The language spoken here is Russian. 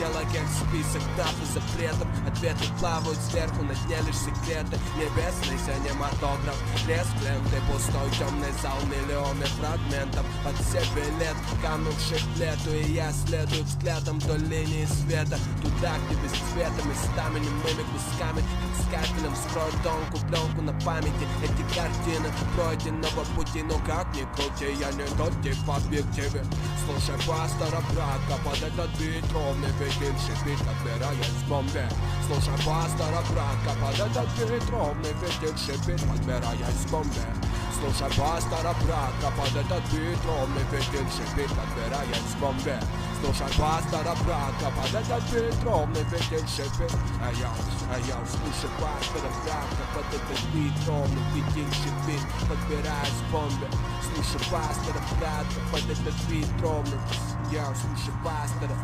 тело как список дат и запретов. Ответы плавают сверху, на дне лишь секреты. Небесный синематограф, лес в ленты, пустой темный зал, миллионы фрагментов от себе лет, канувших в лету. И я следую взглядом вдоль линии света, туда, где без цвета, местами немыми кусками, как скальпелем скроют тонкую пленку на памяти. Эти картины пройденного пути, но как ни крути, я не тот тип в объективе. Слушай пастора брака, под этот бит ровный ветер шипит, отбираясь в бомбе. Слушай пастора брака, под этот бит ровный ветер шипит, отбираясь в бомбе. Слушай пастора брака, под этот бит ровный ветер шипит, отбираясь в бомбе. Слушай пастора брака, под этот бит ровный ветер шипит. Эй-йоу, слушай пастора брака, под этот бит ровный ветер шипит, подбираясь в бомбе. Слушай пастора брака, под этот бит ровный. Я слушай пастора.